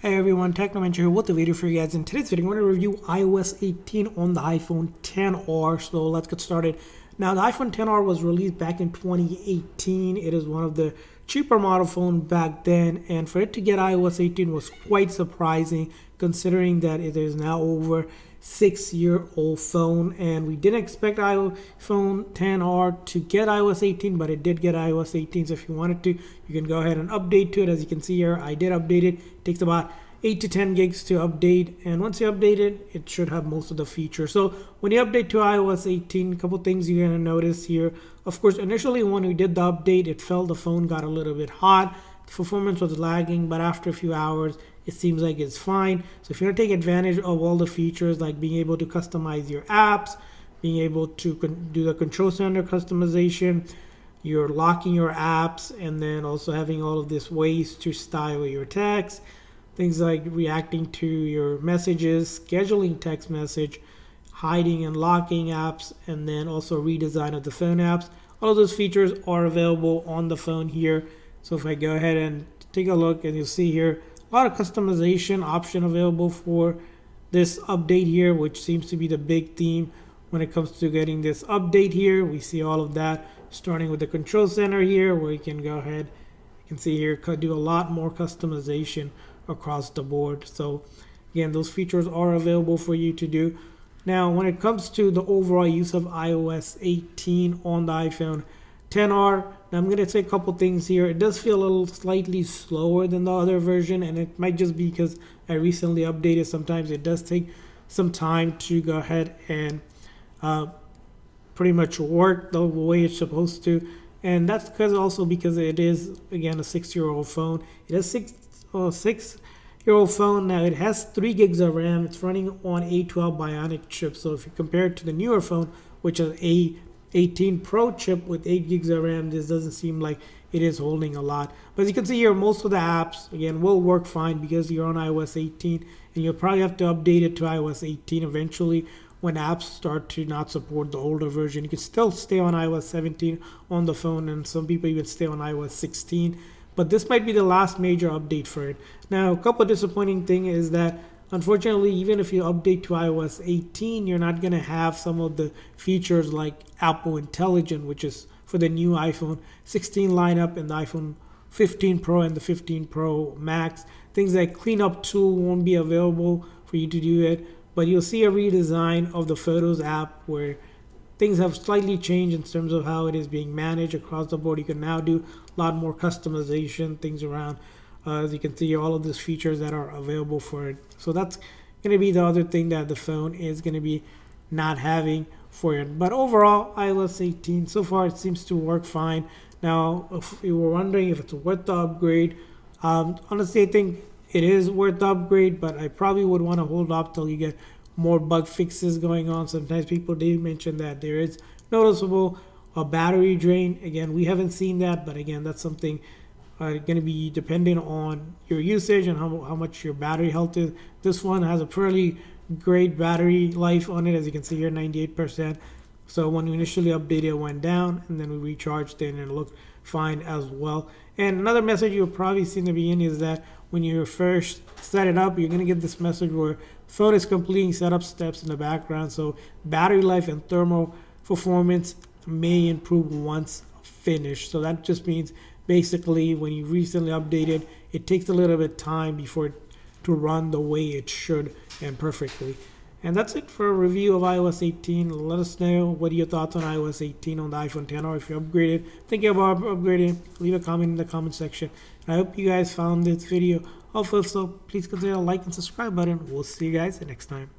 Hey everyone, Technomentor here with a video for you guys. In today's video, I'm going to review iOS 18 on the iPhone XR. So let's get started. Now, the iPhone XR was released back in 2018. It is one of the cheaper model phones back then, and for it to get iOS 18 was quite surprising, considering that it is now over 6-year-old phone, and we didn't expect iPhone XR to get iOS 18, but it did get iOS 18. So if you wanted to, you can go ahead and update to it. As you can see here, I did update it. It takes about 8 to 10 gigs to update, and once you update it, it should have most of the features. So when you update to iOS 18, a couple things you're going to notice here. Of course, initially when we did the update, it felt the phone got a little bit hot. The performance was lagging, but after a few hours, it seems like it's fine. So if you want to take advantage of all the features, like being able to customize your apps, being able to do the control center customization, you're locking your apps, and then also having all of this ways to style your text, things like reacting to your messages, scheduling text message, hiding and locking apps, and then also redesign of the phone apps. All of those features are available on the phone here. So if I go ahead and take a look, and you'll see here a lot of customization option available for this update here, which seems to be the big theme when it comes to getting this update here. We see all of that starting with the control center here, where you can go ahead, you can see here, could do a lot more customization across the board. So again, those features are available for you to do. Now, when it comes to the overall use of iOS 18 on the iPhone XR, now I'm going to say a couple things here. It does feel a little slightly slower than the other version, and it might just be because I recently updated. Sometimes it does take some time to go ahead and pretty much work the way it's supposed to, and that's because it is, again, a 6-year-old phone. It has 6-year-old phone. Now it has 3 gigs of RAM. It's running on A12 Bionic chip. So if you compare it to the newer phone, which is A18 Pro chip with 8 gigs of RAM, this doesn't seem like it is holding a lot. But as you can see here, most of the apps, again, will work fine because you're on iOS 18, and you'll probably have to update it to iOS 18 eventually when apps start to not support the older version. You can still stay on iOS 17 on the phone, and some people even stay on iOS 16. But this might be the last major update for it. Now, a couple of disappointing things is that, unfortunately, even if you update to iOS 18, you're not going to have some of the features like Apple Intelligence, which is for the new iPhone 16 lineup and the iPhone 15 Pro and the 15 Pro Max. Things like cleanup tool won't be available for you to do it, but you'll see a redesign of the Photos app where things have slightly changed in terms of how it is being managed across the board. You can now do a lot more customization, things around, as you can see, all of these features that are available for it. So that's going to be the other thing that the phone is going to be not having for it. But overall, iOS 18, so far it seems to work fine. Now, if you were wondering if it's worth the upgrade, honestly, I think it is worth the upgrade, but I probably would want to hold up till you get more bug fixes going on. Sometimes people do mention that there is noticeable battery drain. Again, we haven't seen that, but again, that's something going to be dependent on your usage and how much your battery health is. This one has a pretty great battery life on it, as you can see here, 98%. So when we initially updated, it went down, and then we recharged it and it looked fine as well. And another message you'll probably see in the beginning is that when you first set it up, you're going to get this message where phone is completing setup steps in the background. So battery life and thermal performance may improve once finished. So that just means basically when you recently updated, it takes a little bit of time before it to run the way it should and perfectly. And that's it for a review of iOS 18. Let us know what are your thoughts on iOS 18 on the iPhone XR. If you're upgraded, thinking about upgrading, leave a comment in the comment section. And I hope you guys found this video helpful. So please consider the like and subscribe button. We'll see you guys next time.